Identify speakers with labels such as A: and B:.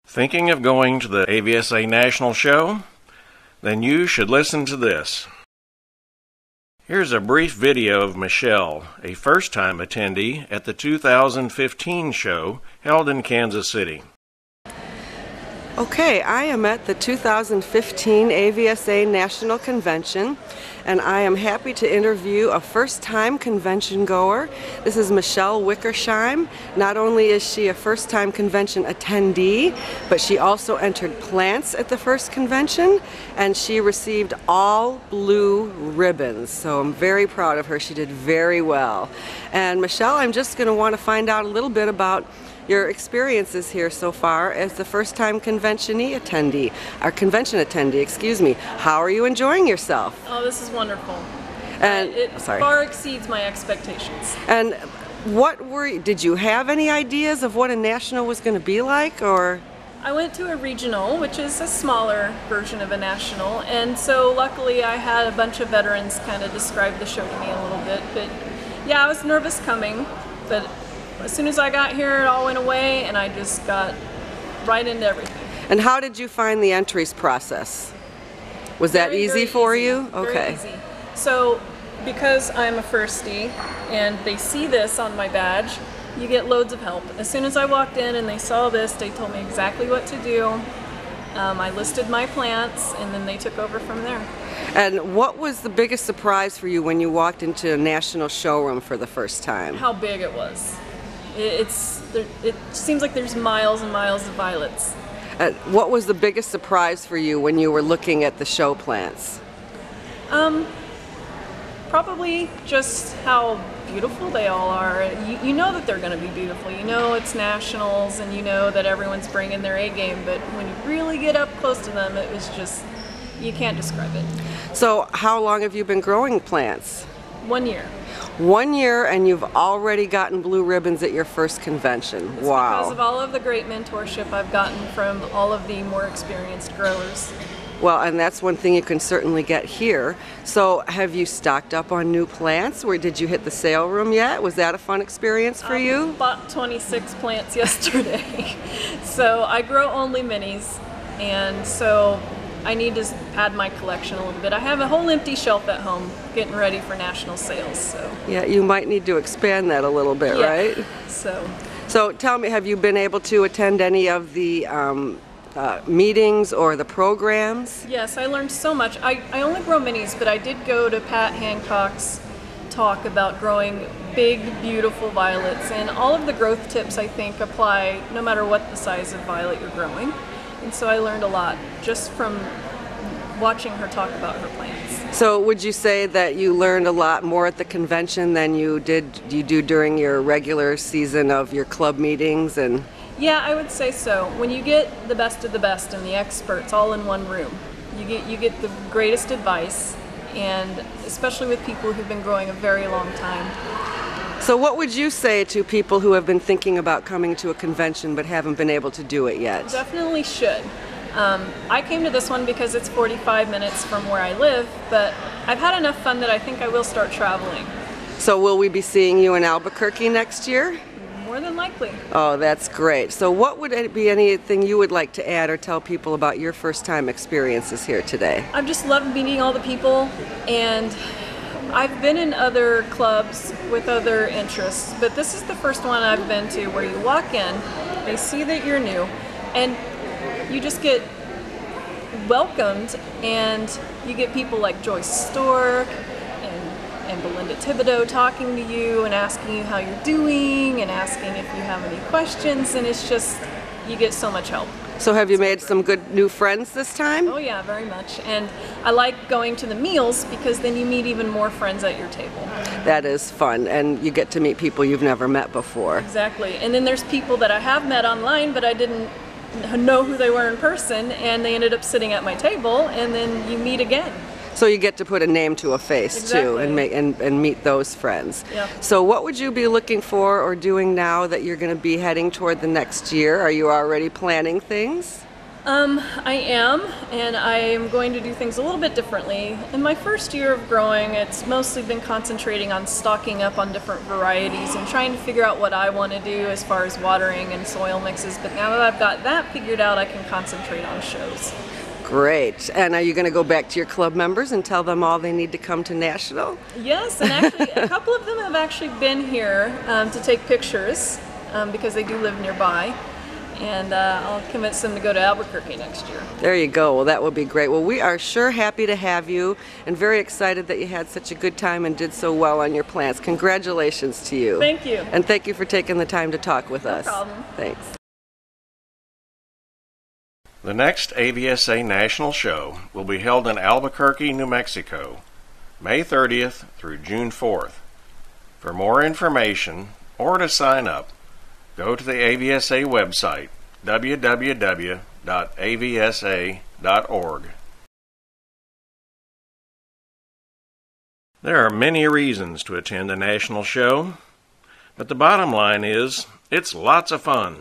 A: Thinking of going to the AVSA National Show? Then you should listen to this. Here's a brief video of Michelle, a first-time attendee at the 2015 show held in Kansas City.
B: Okay, I am at the 2015 AVSA National Convention, and I am happy to interview a first-time convention goer. This is Michelle Wickersheim. Not only is she a first-time convention attendee, but she also entered plants at the first convention, and she received all blue ribbons. So I'm very proud of her. She did very well. And Michelle, I'm just going to want to find out a little bit about your experiences here so far as the first-time convention attendee, excuse me. How are you enjoying yourself?
C: Oh, this is wonderful.
B: And
C: it far exceeds my expectations.
B: And did you have any ideas of what a national was going to be like, or?
C: I went to a regional, which is a smaller version of a national, and so luckily I had a bunch of veterans kind of describe the show to me a little bit. But yeah, I was nervous coming, but as soon as I got here, it all went away, and I just got right into everything.
B: And how did you find the entries process? Was that easy for you? Okay.
C: Very easy. So, because I'm a firstie, and they see this on my badge, you get loads of help. As soon as I walked in and they saw this, they told me exactly what to do. I listed my plants, and then they took over from there.
B: And what was the biggest surprise for you when you walked into a national showroom for the first time?
C: How big it was. It seems like there's miles and miles of violets.
B: What was the biggest surprise for you when you were looking at the show plants?
C: Probably just how beautiful they all are. You know that they're going to be beautiful. You know it's nationals, and you know that everyone's bringing their A game, but when you really get up close to them, it was just, you can't describe it.
B: So how long have you been growing plants?
C: 1 year.
B: 1 year, and you've already gotten blue ribbons at your first convention.
C: It's
B: wow.
C: Because of all of the great mentorship I've gotten from all of the more experienced growers.
B: Well, and that's one thing you can certainly get here. So have you stocked up on new plants? Did you hit the sale room yet? Was that a fun experience for you?
C: I bought 26 plants yesterday. So I grow only minis, and so I need to add my collection a little bit. I have a whole empty shelf at home getting ready for national sales. So
B: yeah, you might need to expand that a little bit,
C: yeah.
B: Right? So tell me, have you been able to attend any of the meetings or the programs?
C: Yes, I learned so much. I only grow minis, but I did go to Pat Hancock's talk about growing big, beautiful violets, and all of the growth tips I think apply no matter what the size of violet you're growing. And so I learned a lot just from watching her talk about her plants.
B: So would you say that you learned a lot more at the convention than you do during your regular season of your club meetings? And
C: yeah, I would say so. When you get the best of the best and the experts all in one room, you get the greatest advice, and especially with people who've been growing a very long time.
B: So what would you say to people who have been thinking about coming to a convention but haven't been able to do it yet?
C: Definitely should. I came to this one because it's 45 minutes from where I live, but I've had enough fun that I think I will start traveling.
B: So will we be seeing you in Albuquerque next year?
C: More than likely.
B: Oh, that's great. So what would be anything you would like to add or tell people about your first time experiences here today?
C: I've just loved meeting all the people, and I've been in other clubs with other interests, but this is the first one I've been to where you walk in, they see that you're new, and you just get welcomed, and you get people like Joyce Stork and Belinda Thibodeau talking to you and asking you how you're doing and asking if you have any questions, and it's just, you get so much help.
B: So have you made some good new friends this time?
C: Oh yeah, very much. And I like going to the meals because then you meet even more friends at your table.
B: That is fun, and you get to meet people you've never met before.
C: Exactly. And then there's people that I have met online, but I didn't know who they were in person, and they ended up sitting at my table, and then you meet again.
B: So you get to put a name to a face.
C: Exactly.
B: Too, and meet those friends.
C: Yeah.
B: So what would you be looking for or doing now that you're going to be heading toward the next year? Are you already planning things?
C: I am, and I am going to do things a little bit differently. In my first year of growing, it's mostly been concentrating on stocking up on different varieties and trying to figure out what I want to do as far as watering and soil mixes. But now that I've got that figured out, I can concentrate on shows.
B: Great. And are you going to go back to your club members and tell them all they need to come to National?
C: Yes, and actually a couple of them have actually been here to take pictures because they do live nearby. And I'll convince them to go to Albuquerque next year.
B: There you go. Well, that will be great. Well, we are sure happy to have you and very excited that you had such a good time and did so well on your plants. Congratulations to you.
C: Thank you.
B: And thank you for taking the time to talk with us.
C: No problem.
B: Thanks.
A: The next AVSA National Show will be held in Albuquerque, New Mexico, May 30th through June 4th. For more information or to sign up, go to the AVSA website, www.avsa.org. There are many reasons to attend a national show, but the bottom line is, it's lots of fun.